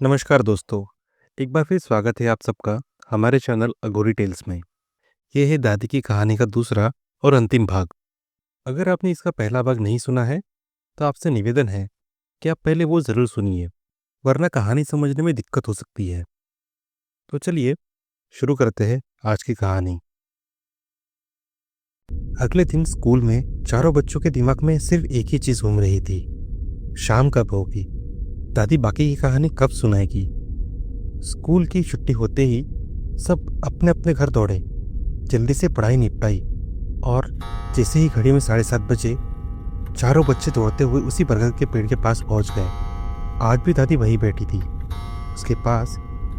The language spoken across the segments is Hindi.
नमस्कार दोस्तों। एक बार फिर स्वागत है आप सबका हमारे चैनल अघोरी टेल्स में। ये है दादी की कहानी का दूसरा और अंतिम भाग। अगर आपने इसका पहला भाग नहीं सुना है तो आपसे निवेदन है कि आप पहले वो ज़रूर सुनिए, वरना कहानी समझने में दिक्कत हो सकती है। तो चलिए शुरू करते हैं आज की कहानी। अगले दिन स्कूल में चारों बच्चों के दिमाग में सिर्फ एक ही चीज़ घूम रही थी, शाम कब होगी, दादी बाकी की कहानी कब सुनाएगी। स्कूल की छुट्टी होते ही सब अपने अपने घर दौड़े, जल्दी से पढ़ाई निपटाई और जैसे ही घड़ी में 7:30 बजे चारों बच्चे दौड़ते हुए उसी बरगद के पेड़ के पास पहुंच गए। आज भी दादी वहीं बैठी थी। उसके पास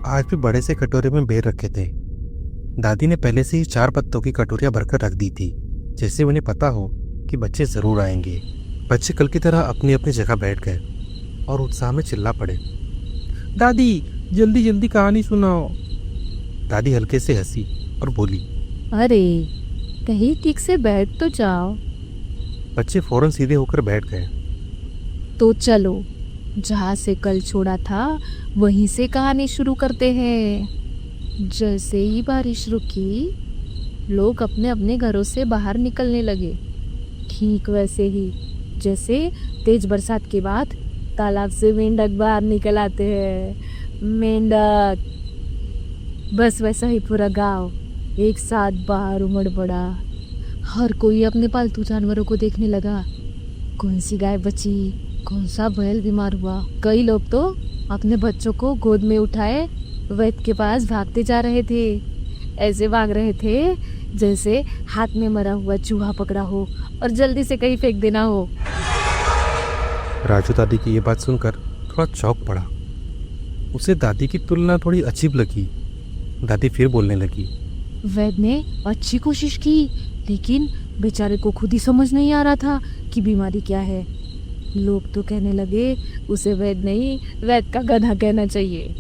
आज भी बड़े से कटोरे में बेर रखे थे। दादी ने पहले से ही 4 पत्तों की कटोरियां भरकर रख दी थी, जैसे उन्हें पता हो कि बच्चे ज़रूर आएंगे। बच्चे कल की तरह अपनी अपनी जगह बैठ गए और उत्साह में चिल्ला पड़े, दादी जल्दी जल्दी कहानी सुनाओ। दादी हल्के से हंसी और बोली, अरे कहीं ठीक से बैठ तो जाओ। बच्चे फौरन सीधे होकर बैठ गए। तो चलो, जहाँ से कल छोड़ा था वहीं से कहानी शुरू करते हैं। जैसे ही बारिश रुकी, लोग अपने अपने घरों से बाहर निकलने लगे, ठीक वैसे ही जैसे तेज बरसात के बाद तालाब से मेंढक बाहर निकल आते हैं। मेंढक, बस वैसा ही पूरा गांव एक साथ बाहर उमड़ पड़ा। हर कोई अपने पालतू जानवरों को देखने लगा। कौन सी गाय बची, कौन सा बैल बीमार हुआ। कई लोग तो अपने बच्चों को गोद में उठाए वैद्य के पास भागते जा रहे थे। ऐसे भाग रहे थे जैसे हाथ में मरा हुआ चूहा पकड़ा हो और जल्दी से कहीं फेंक देना हो। राजू दादी की ये बात सुनकर थोड़ा चौंक पड़ा। उसे दादी की तुलना थोड़ी अजीब लगी। दादी फिर बोलने लगी, वैद्य ने अच्छी कोशिश की, लेकिन बेचारे को खुद ही समझ नहीं आ रहा था कि बीमारी क्या है। लोग तो कहने लगे उसे वैद्य नहीं, वैद्य का गधा कहना चाहिए।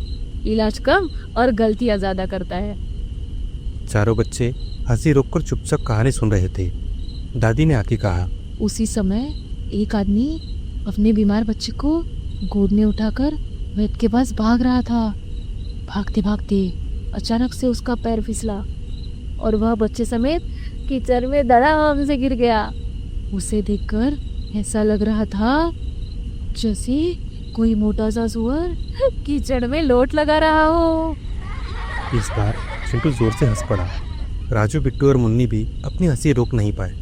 इलाज कम और गलतियां ज़्यादा करता है। चारों बच्चे हंसी रोककर चुपचाप कहानी सुन रहे थे। दादी ने आके कहा, उसी समय एक आदमी अपने बीमार बच्चे को गोद में उठाकर वैद्य के पास भाग रहा था। भागते भागते अचानक से उसका पैर फिसला और वह बच्चे समेत कीचड़ में धड़ाम से गिर गया। उसे देखकर ऐसा लग रहा था जैसे कोई मोटा सा सुअर कीचड़ में लोट लगा रहा हो। इस बार चिंटू जोर से हंस पड़ा। राजू, बिट्टू और मुन्नी भी अपनी हंसी रोक नहीं पाए।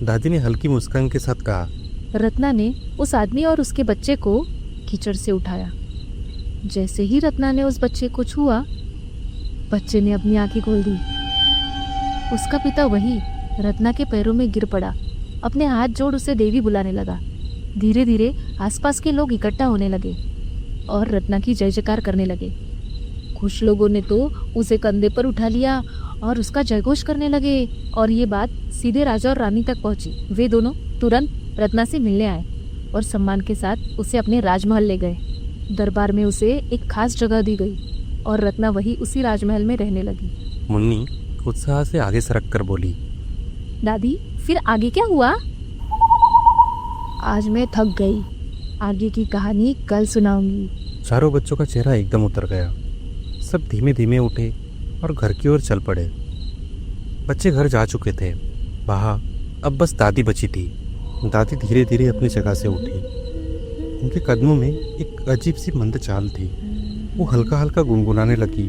दादी ने हल्की मुस्कान के साथ कहा, रत्ना ने उस आदमी और उसके बच्चे को कीचड़ से उठाया। जैसे ही रत्ना ने उस बच्चे को छुआ, बच्चे ने अपनी आंखें खोल दी। उसका पिता वही रत्ना के पैरों में गिर पड़ा, अपने हाथ जोड़ उसे देवी बुलाने लगा। धीरे धीरे आसपास के लोग इकट्ठा होने लगे और रत्ना की जय जयकार करने लगे। कुछ लोगों ने तो उसे कंधे पर उठा लिया और उसका जयघोष करने लगे। और ये बात सीधे राजा और रानी तक पहुंची। वे दोनों तुरंत रत्ना से मिलने आए और सम्मान के साथ उसे अपने राजमहल ले गए। दरबार में उसे एक खास जगह दी गई और रत्ना वही उसी राजमहल में रहने लगी। मुन्नी उत्साह से आगे सरक कर बोली, दादी फिर आगे क्या हुआ? आज मैं थक गई, आगे की कहानी कल सुनाऊंगी। चारों बच्चों का चेहरा एकदम उतर गया। सब धीमे धीमे उठे और घर की ओर चल पड़े। बच्चे घर जा चुके थे। वहाँ अब बस दादी बची थी। दादी धीरे धीरे अपनी जगह से उठी। उनके कदमों में एक अजीब सी मंद चाल थी। वो हल्का हल्का गुनगुनाने लगी,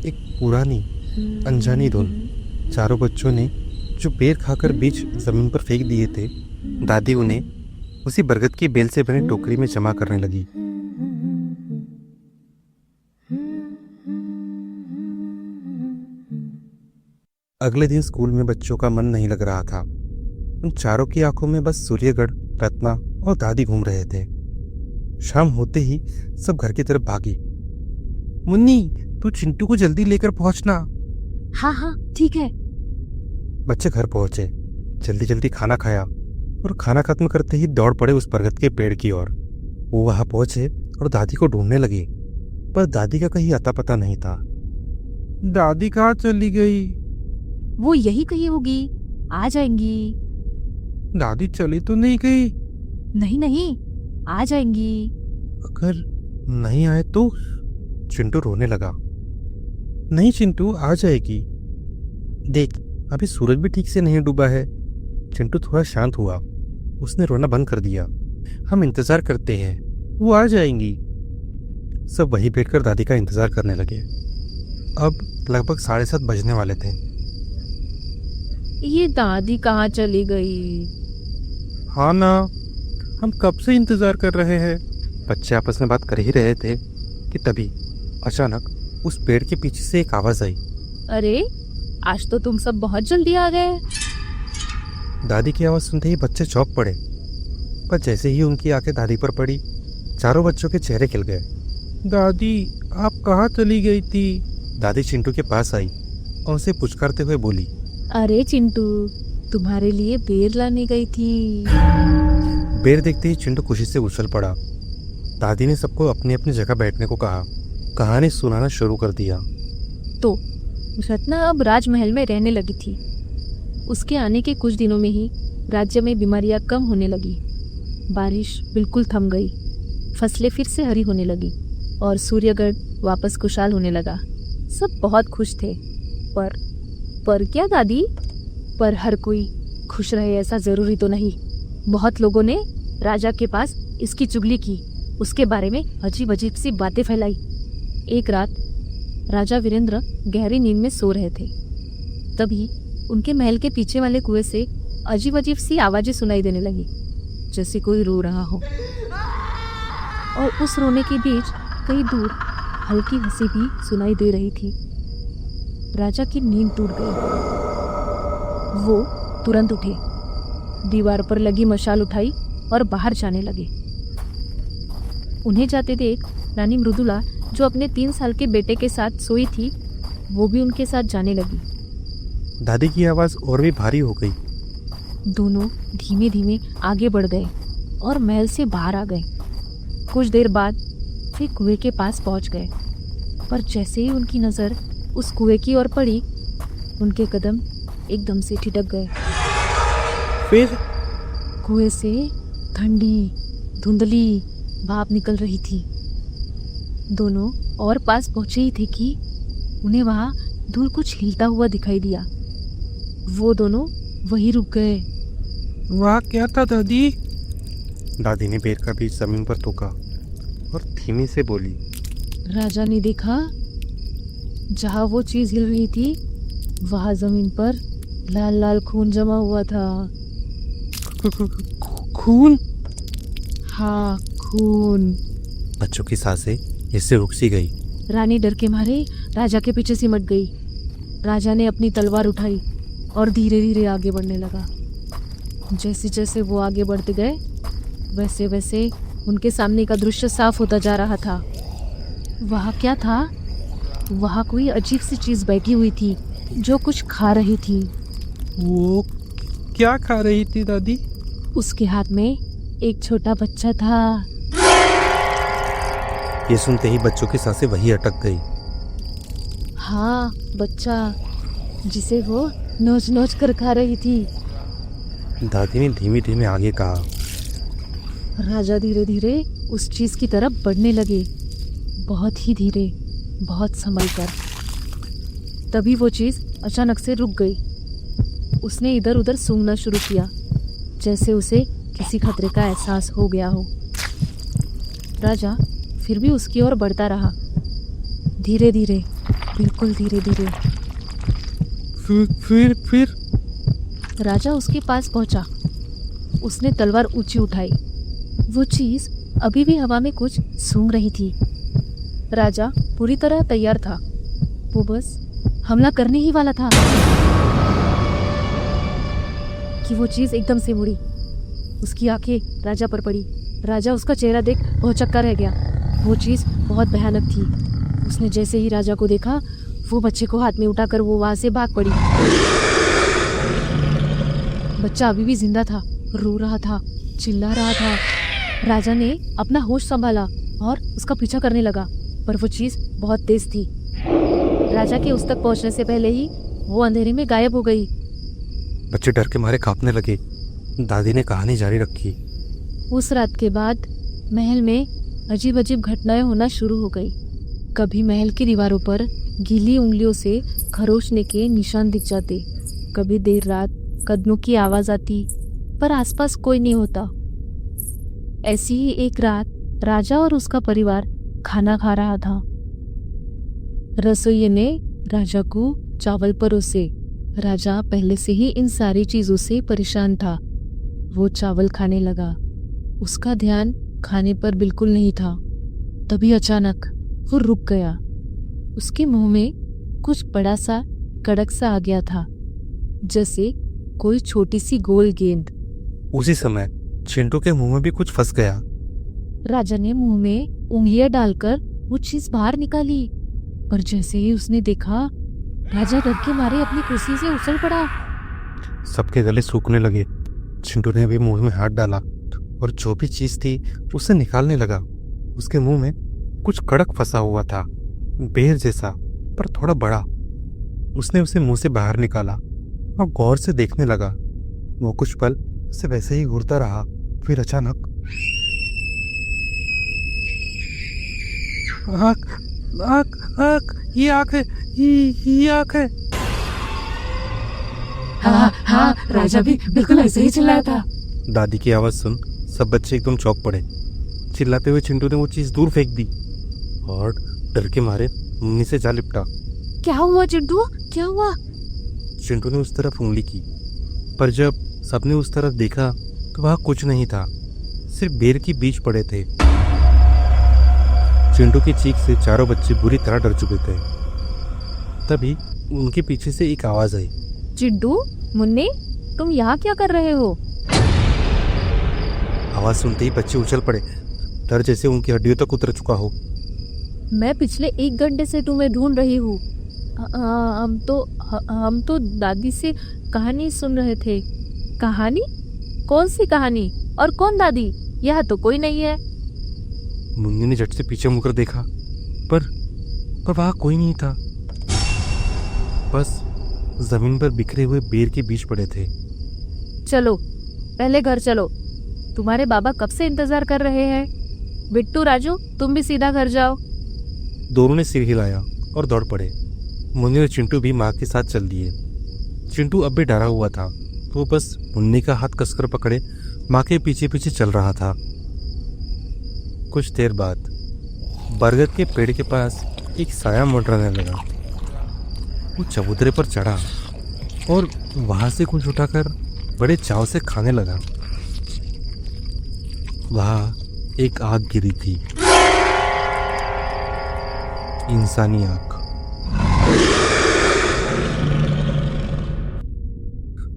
एक पुरानी अनजानी धुन। चारों बच्चों ने जो बेर खाकर बीज जमीन पर फेंक दिए थे, दादी उन्हें उसी बरगद की बेल से बनी टोकरी में जमा करने लगी। अगले दिन स्कूल में बच्चों का मन नहीं लग रहा था। उन चारों की आंखों में बस सूर्यगढ़, रत्ना और दादी घूम रहे थे। शाम होते ही सब घर की तरफ भागी। मुन्नी, तू चिंटू को जल्दी लेकर पहुंचना। हाँ हाँ ठीक है। बच्चे घर पहुंचे, जल्दी जल्दी खाना खाया और खाना खत्म करते ही दौड़ पड़े उस बरगद के पेड़ की ओर। वो वहां पहुंचे और दादी को ढूंढने लगे, पर दादी का कहीं अता पता नहीं था। दादी कहाँ चली गई? वो यही कही होगी, आ जाएंगी। दादी चली तो नहीं गई? नहीं नहीं, आ जाएंगी। अगर नहीं आए तो? चिंटू रोने लगा। नहीं चिंटू, आ जाएगी। देख, अभी सूरज भी ठीक से नहीं डूबा है। चिंटू थोड़ा शांत हुआ। उसने रोना बंद कर दिया। हम इंतजार करते हैं, वो आ जाएंगी। सब वहीं बैठकर दादी का इंतजार करने लगे। अब लगभग 7:30 बजने वाले थे। ये दादी कहाँ चली गई? हाँ ना, हम कब से इंतजार कर रहे हैं। बच्चे आपस में बात कर ही रहे थे कि तभी अचानक उस पेड़ के पीछे से एक आवाज आई। अरे, आज तो तुम सब बहुत जल्दी आ गए। दादी की आवाज़ सुनते ही बच्चे चौंक पड़े, पर जैसे ही उनकी आंखें दादी पर पड़ी, चारों बच्चों के चेहरे खिल गए। दादी, आप कहाँ चली गई थी? दादी चिंटू के पास आई और उसे पुचकारते हुए बोली। अरे चिंटू, तुम्हारे लिए बेर लाने गई थी। बेर देखते ही चिंटू खुशी से उछल पड़ा। दादी ने सबको अपनी अपनी जगह बैठने को कहा। कहानी सुनाना शुरू कर दिया। तो रत्ना अब राजमहल में रहने लगी थी। उसके आने के कुछ दिनों में ही राज्य में बीमारियां कम होने लगी। बारिश बिल्कुल थम गई। फसलें फिर से हरी होने लगी और सूर्यगढ़ वापस खुशहाल होने लगा। सब बहुत खुश थे। पर क्या दादी? पर हर कोई खुश रहे ऐसा जरूरी तो नहीं। बहुत लोगों ने राजा के पास इसकी चुगली की, उसके बारे में अजीब अजीब सी बातें फैलाई। एक रात राजा वीरेंद्र गहरी नींद में सो रहे थे। तभी उनके महल के पीछे वाले कुएं से अजीब अजीब सी आवाजें सुनाई देने लगी, जैसे कोई रो रहा हो। और उस रोने के बीच कहीं दूर हल्की हंसी भी सुनाई दे रही थी। राजा की नींद टूट गई। वो तुरंत उठे, दीवार पर लगी मशाल उठाई और बाहर जाने लगे। उन्हें जाते देख रानी मृदुला, जो अपने 3 साल के बेटे के साथ सोई थी, वो भी उनके साथ जाने लगी। दादी की आवाज़ और भी भारी हो गई। दोनों धीमे धीमे आगे बढ़ गए और महल से बाहर आ गए। कुछ देर बाद वे कुएं के पास पहुंच गए, पर जैसे ही उनकी नज़र उस कुएं की ओर पड़ी, उनके कदम एकदम से ठिठक गए। फिर कुएं से ठंडी धुंधली भाप निकल रही थी। दोनों और पास पहुंचे ही थे कि उन्हें वहां दूर कुछ हिलता हुआ दिखाई दिया। वो दोनों वहीं रुक गए। वहाँ क्या था दादी? दादी ने बेर का बीज जमीन पर थूका और धीमी से बोली। राजा ने देखा, जहां वो चीज हिल रही थी वहां जमीन पर लाल लाल खून जमा हुआ था। खून? हाँ, खून। बच्चों की सांसें इससे रुक सी गई। रानी डर के मारे राजा के पीछे सिमट गई। राजा ने अपनी तलवार उठाई और धीरे धीरे आगे बढ़ने लगा। जैसे जैसे वो आगे बढ़ते गए, वैसे वैसे उनके सामने का दृश्य साफ होता जा रहा था। वहाँ क्या था? वहाँ कोई अजीब सी चीज बैठी हुई थी जो कुछ खा रही थी। वो क्या खा रही थी दादी? उसके हाथ में एक छोटा बच्चा था। ये सुनते ही बच्चों की सांसें वहीं अटक गई। हाँ, बच्चा, जिसे वो नोच नोच कर खा रही थी। दादी ने धीमे धीमे आगे कहा। राजा धीरे धीरे उस चीज की तरफ बढ़ने लगे, बहुत ही धीरे, बहुत संभल कर। तभी वो चीज अचानक से रुक गई। उसने इधर उधर सूंघना शुरू किया, जैसे उसे किसी खतरे का एहसास हो गया हो। राजा फिर भी उसकी ओर बढ़ता रहा, धीरे धीरे, बिल्कुल धीरे धीरे। फिर राजा उसके पास पहुंचा। उसने तलवार ऊंची उठाई। वो चीज अभी भी हवा में कुछ सूंघ रही थी। राजा पूरी तरह तैयार था। वो बस हमला करने ही वाला था कि वो चीज एकदम से मुड़ी। उसकी आंखें राजा पर पड़ी। राजा उसका चेहरा देख भौचक्का रह गया। वो चीज बहुत भयानक थी। उसने जैसे ही राजा को देखा, वो बच्चे को हाथ में उठाकर वो वहां से भाग पड़ी। बच्चा अभी भी जिंदा था, रो रहा था, चिल्ला रहा था। राजा ने अपना होश संभाला और उसका पीछा करने लगा, पर वो चीज बहुत तेज थी। राजा के उस तक पहुंचने से पहले ही वो अंधेरे में गायब हो गई। बच्चे डर के मारे कांपने लगे। दादी ने कहानी जारी रखी। उस रात के बाद महल में अजीब अजीब घटनाएं होना शुरू हो गई। कभी महल की दीवारों पर गीली उंगलियों से खरोचने के निशान दिख जाते, कभी देर रात कदमों की आवाज आती, पर आसपास कोई नहीं होता। ऐसी ही एक रात राजा और उसका परिवार खाना खा रहा था। रसोइये ने राजा को चावल परोसे। राजा पहले से ही इन सारी चीजों से परेशान था। वो चावल खाने लगा। उसका ध्यान खाने पर बिल्कुल नहीं था। तभी अचानक वो रुक गया। उसके मुंह में कुछ बड़ा सा कड़क सा आ गया था, जैसे कोई छोटी सी गोल गेंद। उसी समय चिंटू के मुंह में भी कुछ फंस गया। राजा ने मुंह में उंगलियां डालकर वो चीज बाहर निकाली, और जैसे ही उसने देखा, राजा डर के मारे अपनी कुर्सी से उछल पड़ा। सबके गले सूखने लगे। चिंटू ने भी मुंह में हाथ डाला और जो भी चीज थी उसे निकालने लगा। उसके मुंह में कुछ कड़क फंसा हुआ था, बेर जैसा, पर थोड़ा बड़ा। उसने उसे मुंह से बाहर निकाला और गौर से देखने लगा। वो कुछ पल से वैसे ही घूरता रहा। फिर अचानक आँख आँख आँख, ये आँख है, ये आँख है। हाँ हाँ, राजा भी बिल्कुल ऐसे ही चिल्लाया था। दादी की आवाज सुन सब बच्चे एकदम चौंक पड़े। चिल्लाते हुए चिंटू ने वो चीज दूर फेंक दी और डर के मारे मम्मी से जा लिपटा। क्या हुआ चिंटू, क्या हुआ? चिंटू ने उस तरफ उंगली की, पर जब सबने उस तरफ देखा तो वहां कुछ नहीं था, सिर्फ बेर के बीज पड़े थे। चिंटू की चीख से चारों बच्चे बुरी तरह डर चुके थे। तभी उनके पीछे से एक आवाज आई। चिंटू, मुन्नी, तुम यहाँ क्या कर रहे हो? आवाज सुनते ही बच्चे उछल पड़े, डर जैसे उनकी हड्डियों तक उतर चुका हो। मैं पिछले 1 घंटे से तुम्हें ढूंढ रही हूँ। हम तो दादी से कहानी सुन रहे थे। कहानी? कौन सी कहानी? और कौन दादी? यहाँ तो कोई नहीं है। मुन्नी ने झट से पीछे मुड़कर देखा, पर वहां कोई नहीं था। बस जमीन पर बिखरे हुए बेर के बीज पड़े थे। चलो पहले घर चलो, तुम्हारे बाबा कब से इंतजार कर रहे हैं। बिट्टू, राजू, तुम भी सीधा घर जाओ। दोनों ने सिर हिलाया और दौड़ पड़े। मुन्नी और चिंटू भी माँ के साथ चल दिए। चिंटू अब भी डरा हुआ था, तो वो बस मुन्नी का हाथ कसकर पकड़े माँ के पीछे पीछे चल रहा था। कुछ देर बाद बरगद के पेड़ के पास एक साया मंडराने लगा। वो चबूतरे पर चढ़ा और वहां से कुछ उठाकर बड़े चाव से खाने लगा। वहां एक आग गिरी थी, इंसानी आग।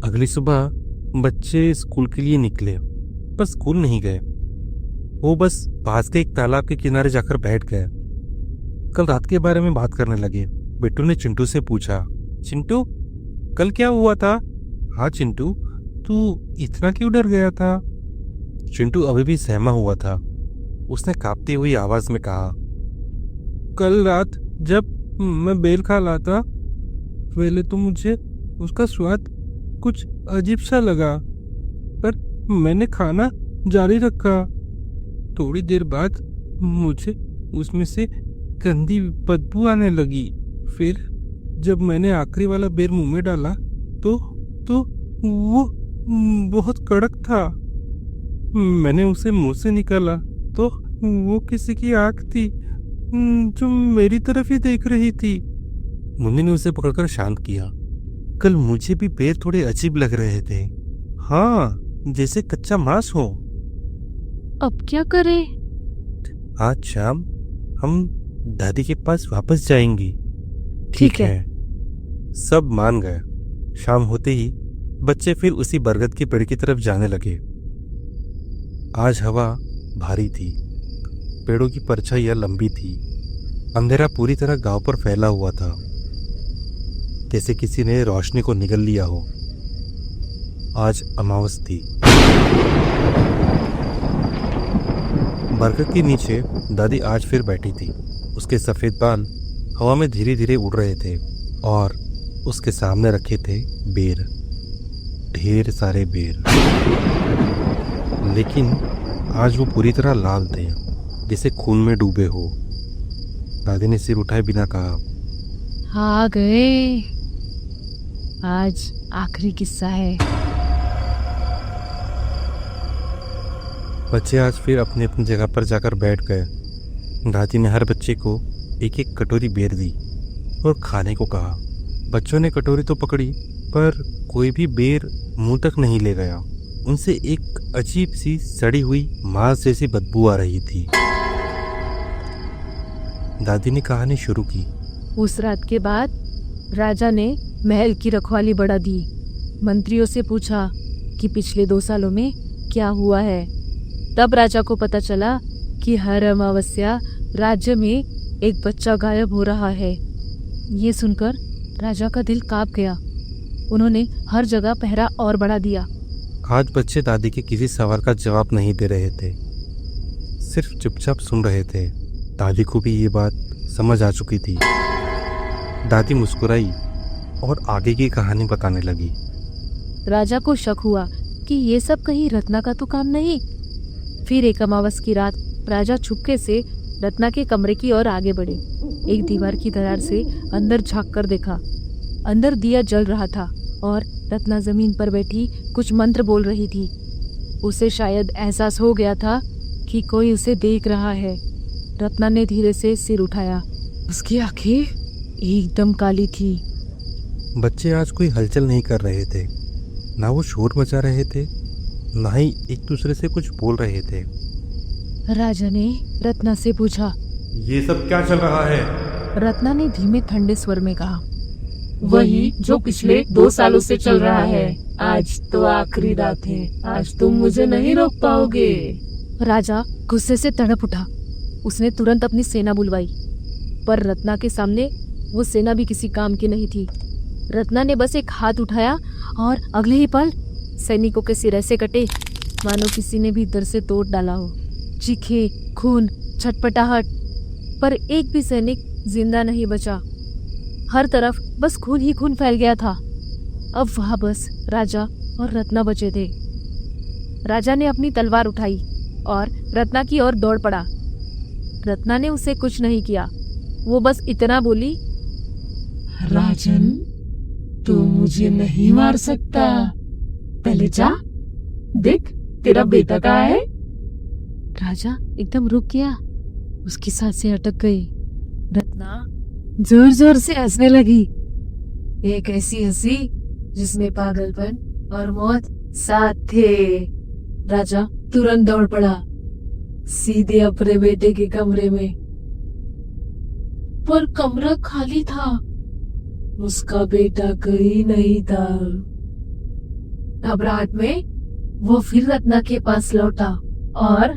अगली सुबह बच्चे स्कूल के लिए निकले, पर स्कूल नहीं गए। वो बस पास के एक तालाब के किनारे जाकर बैठ गए। कल रात के बारे में बात करने लगे। बिट्टू ने चिंटू से पूछा, चिंटू, कल क्या हुआ था? हाँ चिंटू, तू इतना क्यों डर गया था? चिंटू अभी भी सहमा हुआ था। उसने कांपती हुई आवाज में कहा, कल रात जब मैं बेर खा रहा था, पहले तो मुझे उसका स्वाद कुछ अजीब सा लगा, पर मैंने खाना जारी रखा। थोड़ी देर बाद मुझे उसमें से गंदी बदबू आने लगी। फिर जब मैंने आखिरी वाला बेर मुंह में डाला तो वो बहुत कड़क था। मैंने उसे मुंह से निकाला तो वो किसी की आंख थी जो मेरी तरफ ही देख रही थी। मुन्नी ने उसे पकड़कर शांत किया। कल मुझे भी बेर थोड़े अजीब लग रहे थे। हाँ, जैसे कच्चा मांस हो। अब क्या करें? आज शाम हम दादी के पास वापस जाएंगी। ठीक है। सब मान गए। शाम होते ही बच्चे फिर उसी बरगद के पेड़ की तरफ जाने लगे। आज हवा भारी थी, पेड़ों की परछाइयां लंबी थी। अंधेरा पूरी तरह गांव पर फैला हुआ था, जैसे किसी ने रोशनी को निगल लिया हो। आज अमावस थी। बरगद के नीचे दादी आज फिर बैठी थी। उसके सफेद बाल हवा में धीरे धीरे उड़ रहे थे और उसके सामने रखे थे बेर, ढेर सारे बेर। लेकिन आज वो पूरी तरह लाल थे, जैसे खून में डूबे हो। दादी ने सिर उठाए बिना कहा। आ गए, आज आखिरी किस्सा है। बच्चे आज फिर अपनी अपनी जगह पर जाकर बैठ गए। दादी ने हर बच्चे को एक एक कटोरी बेर दी और खाने को कहा। बच्चों ने कटोरी तो पकड़ी, पर कोई भी बेर मुंह तक नहीं ले गया। उनसे एक अजीब सी सड़ी हुई मांस जैसी बदबू आ रही थी। दादी ने कहानी शुरू की। उस रात के बाद राजा ने महल की रखवाली बढ़ा दी। मंत्रियों से पूछा कि पिछले 2 सालों में क्या हुआ है। तब राजा को पता चला कि हर अमावस्या राज्य में एक बच्चा गायब हो रहा है। ये सुनकर राजा का दिल कांप गया। उन्होंने हर जगह पहरा और बढ़ा दिया। आज बच्चे दादी के किसी सवाल का जवाब नहीं दे रहे थे, सिर्फ चुपचाप सुन रहे थे। दादी को भी ये बात समझ आ चुकी थी। दादी मुस्कुराई और आगे की कहानी बताने लगी। राजा को शक हुआ कि ये सब कहीं रत्ना का तो काम नहीं। फिर एक अमावस की रात राजा चुपके से रत्ना के कमरे की ओर आगे बढ़े। एक दीवार की दरार से अंदर झांक कर देखा। अंदर दिया जल रहा था और रत्ना जमीन पर बैठी कुछ मंत्र बोल रही थी। उसे शायद एहसास हो गया था कि कोई उसे देख रहा है। रत्ना ने धीरे से सिर उठाया। उसकी आंखें एकदम काली थी। बच्चे आज कोई हलचल नहीं कर रहे थे, ना वो शोर मचा रहे थे, ना ही एक दूसरे से कुछ बोल रहे थे। राजा ने रत्ना से पूछा, ये सब क्या चल रहा है? रत्ना ने धीमे ठंडे स्वर में कहा, वही जो पिछले 2 सालों से चल रहा है। आज तो आखिरी रात है, आज तुम मुझे नहीं रोक पाओगे। राजा गुस्से से तड़प उठा। उसने तुरंत अपनी सेना बुलवाई, पर रत्ना के सामने वो सेना भी किसी काम की नहीं थी। रत्ना ने बस एक हाथ उठाया और अगले ही पल सैनिकों के सिर ऐसे कटे मानो किसी ने भीतर से तोड़ डाला हो। चीखे, खून, छटपटाहट, पर एक भी सैनिक जिंदा नहीं बचा। हर तरफ बस खून ही खून फैल गया था। अब वहां बस राजा और रत्ना बचे थे। राजा ने अपनी तलवार उठाई और रत्ना की ओर दौड़ पड़ा। रत्ना ने उसे कुछ नहीं किया। वो बस इतना बोली, राजन, तू मुझे नहीं मार सकता। पहले जा देख तेरा बेटा कहाँ है। राजा एकदम रुक गया। उसकी सांसें अटक गई। रत्ना जोर जोर से हंसने लगी। एक ऐसी हंसी जिसमें पागलपन और मौत साथ थे। राजा तुरंत दौड़ पड़ा, सीधे अपने बेटे के कमरे में। पर कमरा खाली था। उसका बेटा कहीं नहीं था। घबराहट में वो फिर रत्ना के पास लौटा और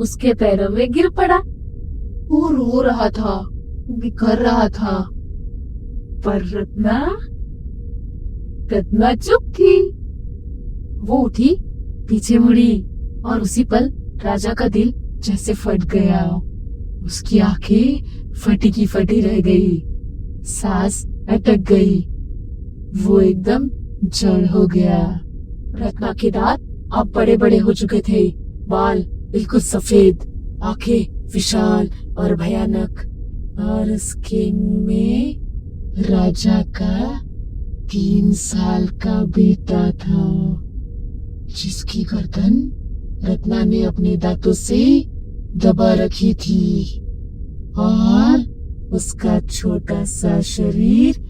उसके पैरों में गिर पड़ा। वो रो रहा था, बिखर रहा था, पर रत्ना चुप थी। वो उठी, पीछे मुड़ी और उसी पल राजा का दिल जैसे फट गया। उसकी आंखें फटी की फटी रह गई, सांस अटक गई। वो एकदम जड़ हो गया। रत्ना के दांत अब बड़े बड़े हो चुके थे, बाल बिल्कुल सफेद, आंखें विशाल और भयानक, और उसके मुंह में राजा का 3 साल का बेटा था, जिसकी गर्दन रत्ना ने अपने दांतों से दबा रखी थी और उसका छोटा सा शरीर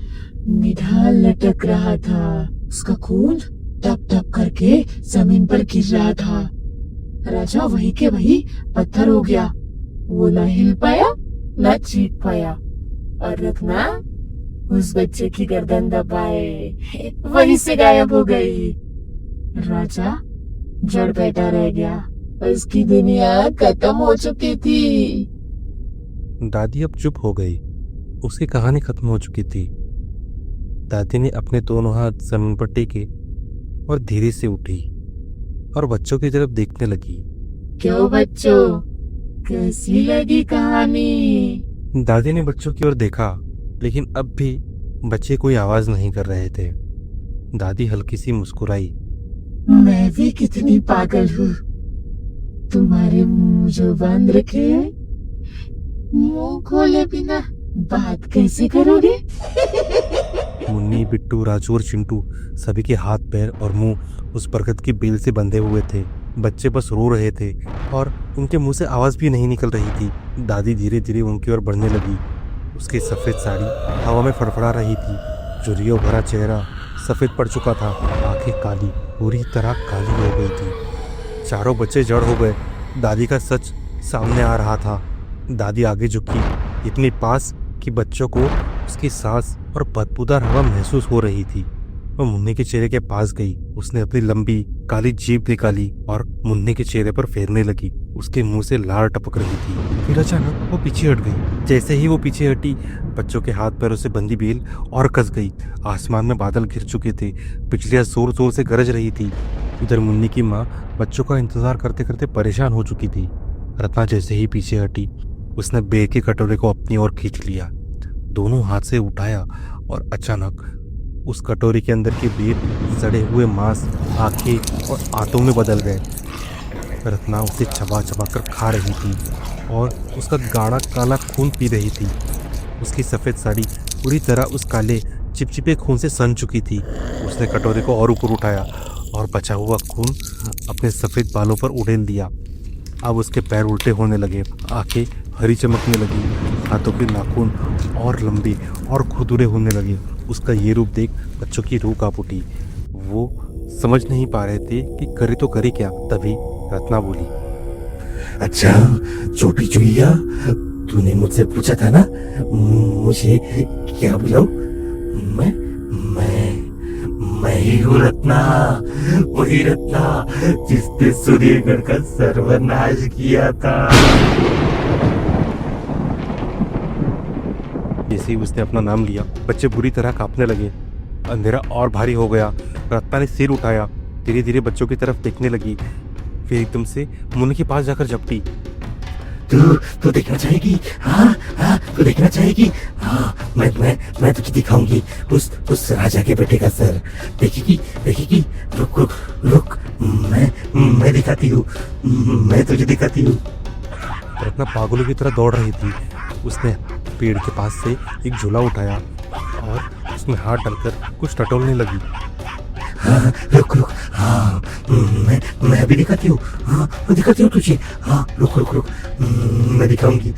निढाल लटक रहा था। उसका खून टप टप करके जमीन पर गिर रहा था। राजा वही के वही पत्थर हो गया। वो न हिल पाया न चीख पाया, और रत्ना उस बच्चे की गर्दन दबाए वहीं से गायब हो गई। राजा जड़ बैठा रह गया। उसकी दुनिया खत्म हो चुकी थी। दादी अब चुप हो गई। उसकी कहानी खत्म हो चुकी थी। दादी ने अपने दोनों हाथ जमीन पर टेके और धीरे से उठी और बच्चों की तरफ देखने लगी। क्यों बच्चों, कैसी लगी कहानी? दादी ने बच्चों की ओर देखा, लेकिन अब भी बच्चे कोई आवाज नहीं कर रहे थे। दादी हल्की सी मुस्कुराई। मैं भी कितनी पागल हूँ। तुम्हारे मुंह जो बांध रखे हैं, मुंह खोले बिना बात कैसे करोगे? मुन्नी, बिट्टू, राजू और चिंटू सभी के हाथ पैर और मुंह उस बरगद की बेल से बंधे हुए थे। बच्चे बस रो रहे थे और उनके मुंह से आवाज़ भी नहीं निकल रही थी। दादी धीरे धीरे उनकी ओर बढ़ने लगी। उसकी सफ़ेद साड़ी हवा में फड़फड़ा रही थी। झुर्रियों भरा चेहरा सफ़ेद पड़ चुका था। आंखें काली, पूरी तरह काली हो गई थी। चारों बच्चे जड़ हो गए। दादी का सच सामने आ रहा था। दादी आगे झुकी, इतनी पास कि बच्चों को उसकी सांस और बदबूदार हवा महसूस हो रही थी। वह मुन्नी के चेहरे के पास गई। उसने अपनी लंबी काली जीभ निकाली और मुन्नी के चेहरे पर फेरने लगी। उसके मुंह से लार टपक रही थी। फिर अचानक वो पीछे हट गई। जैसे ही वो पीछे हटी, बच्चों के हाथ पैरों से बंधी बेल और कस गई। आसमान में बादल घिर चुके थे। बिजलियां जोर जोर से गरज रही थी। इधर मुन्नी की माँ बच्चों का इंतजार करते करते परेशान हो चुकी थी। रत्ना जैसे ही पीछे हटी, उसने बेर के कटोरे को अपनी ओर खींच लिया, दोनों हाथ से उठाया और अचानक उस कटोरी के अंदर के बेर सड़े हुए मांस, आंखें और आंतों में बदल गए। रत्ना उसे चबा चबा कर खा रही थी और उसका गाढ़ा काला खून पी रही थी। उसकी सफ़ेद साड़ी पूरी तरह उस काले चिपचिपे खून से सन चुकी थी। उसने कटोरे को और ऊपर उठाया और बचा हुआ खून अपने सफ़ेद बालों पर उड़ेल दिया। अब उसके पैर उल्टे होने लगे, आंखें हरी चमकने लगी, हाथों के नाखून और लंबे और खुरदुरे होने लगे। उसका ये रूप देख बच्चों की रूह कांप उठी। वो समझ नहीं पा रहे थे कि करे तो करे क्या। तभी रत्ना बोली, अच्छा छोटी चुईया, तूने मुझसे पूछा था ना मुझे क्या बुलाऊं? मैं ही हूँ रत्ना, वही रत्ना जिसने सूर्यगढ़ का सर्वनाश किया था। जैसे ही उसने अपना नाम लिया, बच्चे बुरी तरह कांपने लगे। अंधेरा और भारी हो गया। रत्ना ने सिर उठाया, धीरे धीरे बच्चों की तरफ देखने लगी। फिर एकदम से मुन्नी के पास जाकर झपटी। तू देखना चाहेगी? हाँ, तू देखना चाहेगी? हाँ, मैं तुझे दिखाऊंगी उस राजा के बेटे का सर। देखेगी? रुक, मैं दिखाती हूँ, मैं तुझे दिखाती हूँ। रत्ना पागलों की तरह दौड़ रही थी। उसने पेड़ के पास से एक झूला उठाया और उसमें हाथ डालकर कुछ टटोलने लगी। हाँ, रुक, हाँ, मैं अभी दिखाती हूँ। हाँ, मैं दिखाती हूँ तुझे। हाँ, रुक, मैं दिखाऊंगी।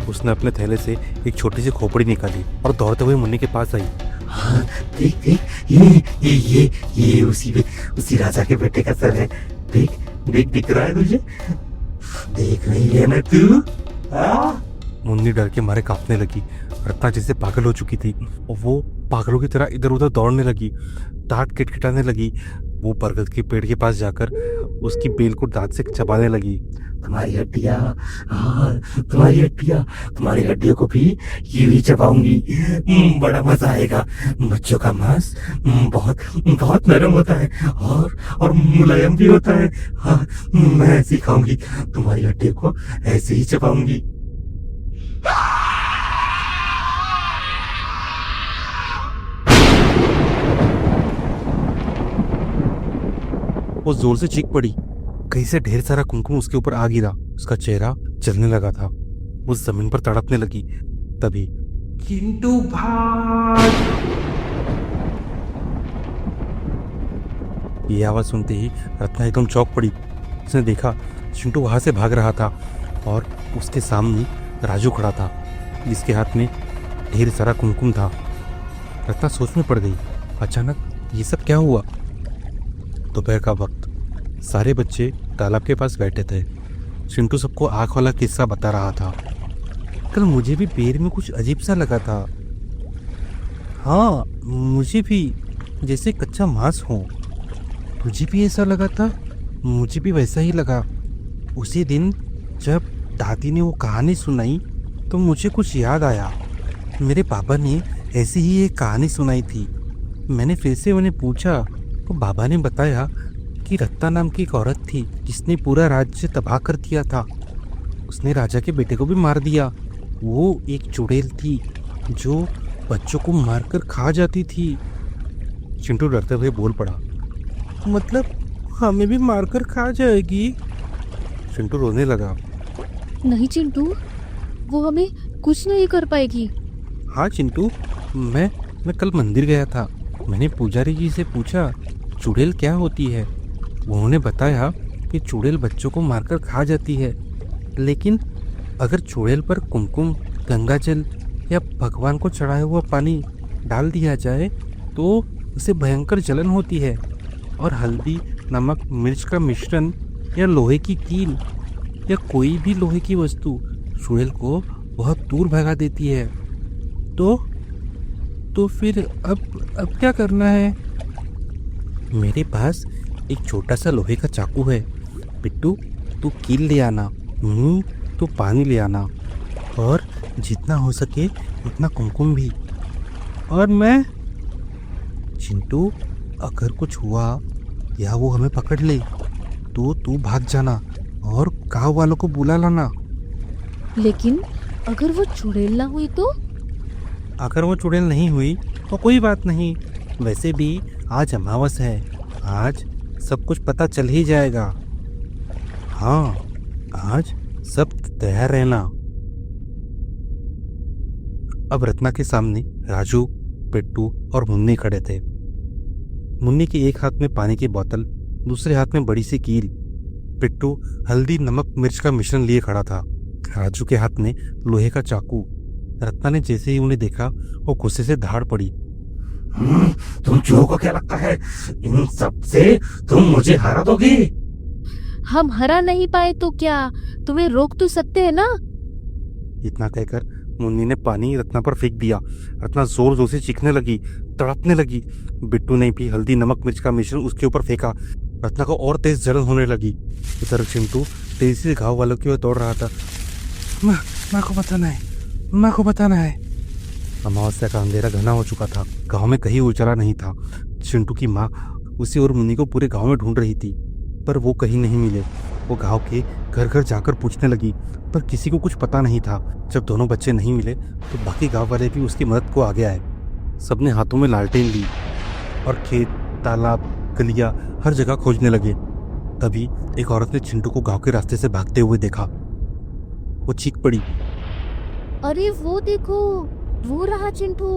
उसने अपने थैले से एक छोटी सी खोपड़ी निकाली और दौड़ते हुए मुन्नी के पास आई। हाँ, देख, ये उसी राजा के बेटे का सर है। देख दिख रहा है तुझे? देख रही है ना तू? हाँ? मुन्नी डर के मारे कांपने लगी। रत्ना जैसे पागल हो चुकी थी और वो पागलों की तरह इधर उधर दौड़ने लगी, दांत किटकिटाने लगी। वो बरगद के पेड़ के पास जाकर उसकी बेल को दांत से चबाने लगी। तुम्हारी हड्डियों को भी यूं ही चबाऊंगी। बड़ा मजा आएगा। बच्चों का मांस बहुत नरम होता है और मुलायम भी होता है। हाँ, मैं सिखाऊंगी, तुम्हारी हड्डियों को ऐसे ही चबाऊंगी। वो जोर से चीख पड़ी। कहीं से ढेर सारा कुमकुम उसके ऊपर आ गिरा। उसका चेहरा जलने लगा था। वो जमीन पर तड़पने लगी। तभी चिंटू भाग! ये आवाज सुनते ही रत्ना एकदम चौंक पड़ी। उसने देखा चिंटू वहां से भाग रहा था और उसके सामने राजू खड़ा था, जिसके हाथ में ढेर सारा कुमकुम था। रत्ना सोच में पड़ गई। अचानक ये सब क्या हुआ? दोपहर का वक्त, सारे बच्चे तालाब के पास बैठे थे। चिंटू सबको आँख वाला किस्सा बता रहा था। कल मुझे भी पैर में कुछ अजीब सा लगा था। हाँ, मुझे भी, जैसे कच्चा मांस हो। तुझे भी ऐसा लगा था? मुझे भी वैसा ही लगा। उसी दिन जब दादी ने वो कहानी सुनाई तो मुझे कुछ याद आया। मेरे पापा ने ऐसी ही एक कहानी सुनाई थी। मैंने फिर से उन्हें पूछा तो बाबा ने बताया कि रत्ता नाम की एक औरत थी जिसने पूरा राज्य तबाह कर दिया था। उसने राजा के बेटे को भी मार दिया। वो एक चुड़ैल थी जो बच्चों को मारकर खा जाती थी। चिंटू डरते हुए बोल पड़ा, मतलब हमें भी मारकर खा जाएगी? चिंटू रोने लगा। नहीं चिंटू, वो हमें कुछ नहीं कर पाएगी। हाँ चिंटू, मैं कल मंदिर गया था। मैंने पुजारी जी से पूछा चुड़ैल क्या होती है। उन्होंने बताया कि चुड़ैल बच्चों को मारकर खा जाती है, लेकिन अगर चुड़ैल पर कुमकुम, गंगाजल या भगवान को चढ़ाया हुआ पानी डाल दिया जाए तो उसे भयंकर जलन होती है, और हल्दी, नमक, मिर्च का मिश्रण या लोहे की कील या कोई भी लोहे की वस्तु चुड़ैल को बहुत दूर भगा देती है। तो फिर अब क्या करना है? मेरे पास एक छोटा सा लोहे का चाकू है। पिट्टू, तू कील ले आना, तू पानी ले आना, और जितना हो सके उतना कुमकुम भी। और मैं? चिंटू, अगर कुछ हुआ या वो हमें पकड़ ले तो तू भाग जाना और गाँव वालों को बुला लाना। लेकिन अगर वो चुड़ैल ना हुई तो? अगर वो चुड़ैल नहीं हुई तो कोई बात नहीं। वैसे भी आज अमावस है, आज सब कुछ पता चल ही जाएगा। हाँ, आज सब तैयार रहना। अब रत्ना के सामने राजू, पिट्टू और मुन्नी खड़े थे। मुन्नी के एक हाथ में पानी की बोतल, दूसरे हाथ में बड़ी सी कील। पिट्टू हल्दी, नमक, मिर्च का मिश्रण लिए खड़ा था। राजू के हाथ में लोहे का चाकू। रत्ना ने जैसे ही उन्हें देखा वो गुस्से से धाड़ पड़ी। तुम चूहों को क्या लगता है, इन सब से तुम मुझे हरा दोगे? हम हरा नहीं पाए तो क्या, तुम्हें रोक तो सकते हैं ना। इतना कहकर मुन्नी ने पानी रत्ना पर फेंक दिया। रत्ना जोर जोर से चीखने लगी, तड़पने लगी। बिट्टू ने भी हल्दी, नमक, मिर्च का मिश्रण उसके ऊपर फेंका। रत्ना को और तेज जलन होने लगी। इधर चिंटू तेजी से गाँव वालों की ओर दौड़ रहा था। माँ को बताना है। अमावस्या का अंधेरा घना हो चुका था। गांव में कहीं उजाला नहीं था। चिंटू की माँ उसे और मुन्नी को पूरे गांव में ढूंढ रही थी, पर वो कहीं नहीं मिले। वो गांव के घर घर जाकर पूछने लगी, पर किसी को कुछ पता नहीं था। जब दोनों बच्चे नहीं मिले तो बाकी गांव वाले भी उसकी मदद को आगे आए। सबने हाथों में लालटेन ली और खेत, तालाब, गलियां हर जगह खोजने लगे। तभी एक औरत ने चिंटू को गांव के रास्ते से भागते हुए देखा। वो चीख पड़ी, अरे वो देखो, वो रहा चिंटू।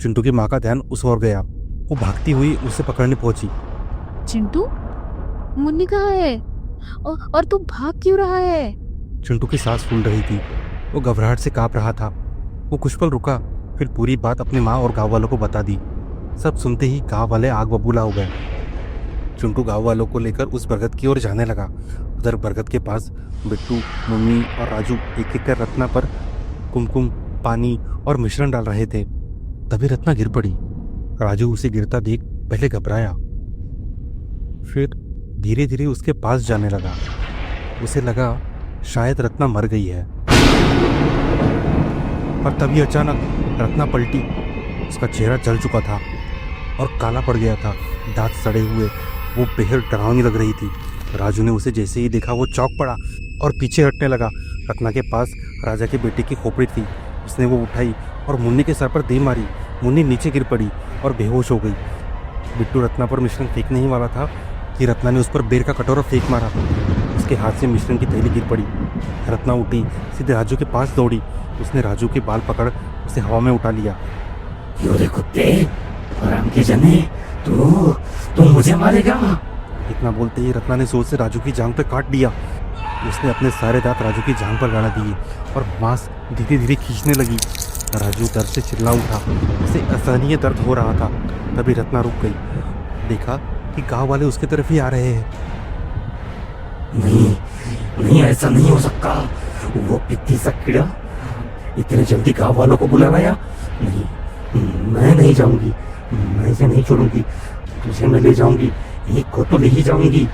चिंटू की माँ का ध्यान उस ओर गया। वो भागती हुई उसे पकड़ने पहुंची। चिंटू, मुन्नी कहाँ है? और तू भाग क्यों रहा है? चिंटू की सांस फूल रही थी। वो घबराहट से कांप रहा था। वो कुछ पल रुका, फिर पूरी बात अपनी माँ और गांव वालों को बता दी। सब सुनते ही गांव वाले आग बबूला हो गए। चिंटू गांव वालों को लेकर उस बरगद की ओर जाने लगा। उधर बरगद के पास बिट्टू, मुन्नी और राजू एक एक कर रत्ना पर कुमकुम, पानी और मिश्रण डाल रहे थे। तभी रत्ना गिर पड़ी। राजू उसे गिरता देख पहले घबराया, फिर धीरे धीरे उसके पास जाने लगा। उसे लगा शायद रत्ना मर गई है। पर तभी अचानक रत्ना पलटी। उसका चेहरा जल चुका था और काला पड़ गया था, दांत सड़े हुए। वो बेहद डरावनी लग रही थी। राजू ने उसे जैसे ही देखा वो चौंक पड़ा और पीछे हटने लगा। रत्ना के पास राजा के बेटे की खोपड़ी थी। उसने वो उठाई और मुन्नी के सर पर दे मारी। मुन्नी नीचे गिर पड़ी और बेहोश हो गई। बिट्टू रत्ना पर मिश्रण फेंकने ही वाला था कि रत्ना ने उस पर बेर का कटोरा फेंक मारा। उसके हाथ से मिश्रण की थैली गिर पड़ी। रत्ना उठी, सीधे राजू के पास दौड़ी। उसने राजू के बाल पकड़ उसे हवा में उठा लिया। क्यों रे कुत्ते, आराम के जने, तू मुझे मारेगा? इतना बोलते ही रत्ना ने जोर से राजू की जांघ पर काट दिया। उसने अपने सारे दांत राजू की जांघ पर गाड़ा दिए और मांस धीरे धीरे खींचने लगी। राजू दर्द से चिल्ला उठा। उसे असहनीय दर्द हो रहा था। तभी रत्ना रुक गई। देखा कि गांव वाले उसके तरफ ही आ रहे हैं। नहीं, ऐसा नहीं हो सकता। वो पित्ती सा कीड़ा इतने जल्दी गांव वालों को बुला लाया? नहीं, मैं नहीं जाऊंगी। मैं इसे नहीं छोड़ूंगी। तुझे मैं ले जाऊंगी, एक को तो ले ही जाऊंगी।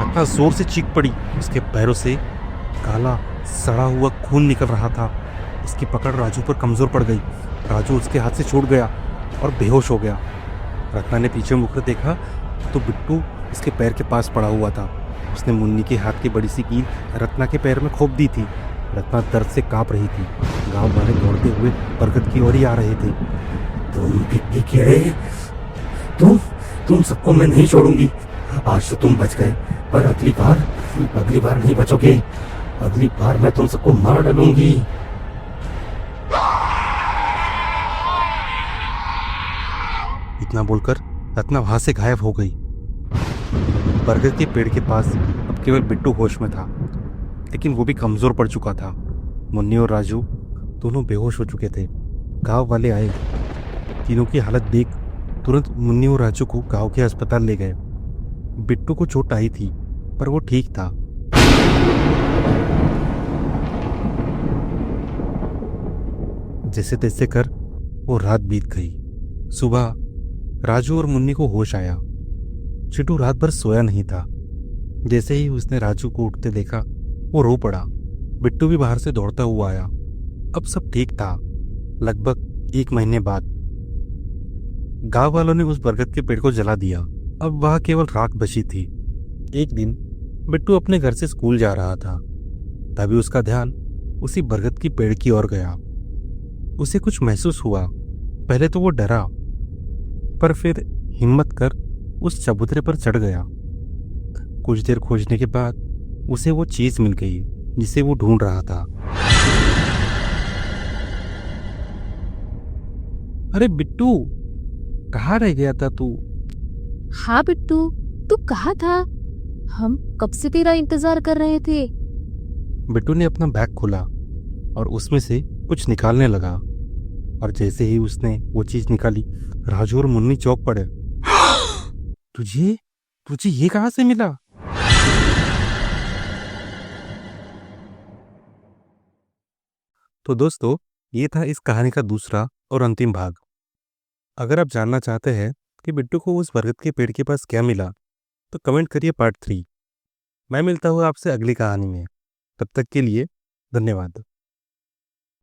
रत्ना जोर से चीख पड़ी। उसके पैरों से काला सड़ा हुआ खून निकल रहा था। उसकी पकड़ राजू पर कमजोर पड़ गई। राजू उसके हाथ से छूट गया और बेहोश हो गया। रत्ना ने पीछे मुड़कर देखा तो बिट्टू उसके पैर के पास पड़ा हुआ था। उसने मुन्नी के हाथ की बड़ी सी कील रत्ना के पैर में खोप दी थी। रत्ना दर्द से कांप रही थी। गांव वाले दौड़ते हुए बरगद की ओर ही आ रहे थे। तुम पित्ती कीड़े, तुम सबको मैं नहीं छोड़ूंगी। आज तो तुम बच गए, पर अगली बार नहीं बचोगे। अगली बार मैं तुम सबको मार डालूंगी। इतना बोलकर रत्ना वहां से गायब हो गई। बरगद के पेड़ के पास अब केवल बिट्टू होश में था, लेकिन वो भी कमजोर पड़ चुका था। मुन्नी और राजू दोनों बेहोश हो चुके थे। गांव वाले आए, तीनों की हालत देख तुरंत मुन्नी और राजू को गांव के अस्पताल ले गए। बिट्टू को चोट आई थी, पर वो ठीक था। जैसे तैसे कर वो रात बीत गई। सुबह राजू और मुन्नी को होश आया। चिट्टू रात भर सोया नहीं था। जैसे ही उसने राजू को उठते देखा, वो रो पड़ा। बिट्टू भी बाहर से दौड़ता हुआ आया। अब सब ठीक था। लगभग 1 महीने बाद गांव वालों ने उस बरगद के पेड़ को जला दिया। अब वह केवल राख बची थी। एक दिन बिट्टू अपने घर से स्कूल जा रहा था, तभी उसका ध्यान उसी बरगद की पेड़ की ओर गया। उसे कुछ महसूस हुआ। पहले तो वो डरा, पर फिर हिम्मत कर उस चबूतरे पर चढ़ गया। कुछ देर खोजने के बाद उसे वो चीज मिल गई जिसे वो ढूंढ रहा था। अरे बिट्टू, कहाँ रह गया था तू? हाँ बिट्टू, तू कहाँ था? हम कब से तेरा इंतजार कर रहे थे। बिट्टू ने अपना बैग खोला और उसमें से कुछ निकालने लगा, और जैसे ही उसने वो चीज निकाली, राजू और मुन्नी चौंक पड़े। तुझे तुझे ये कहाँ से मिला? तो दोस्तों, ये था इस कहानी का दूसरा और अंतिम भाग। अगर आप जानना चाहते हैं कि बिट्टू को उस बरगद के पेड़ के पास क्या मिला, तो कमेंट करिए पार्ट 3। मैं मिलता हूँ आपसे अगली कहानी में। तब तक के लिए धन्यवाद।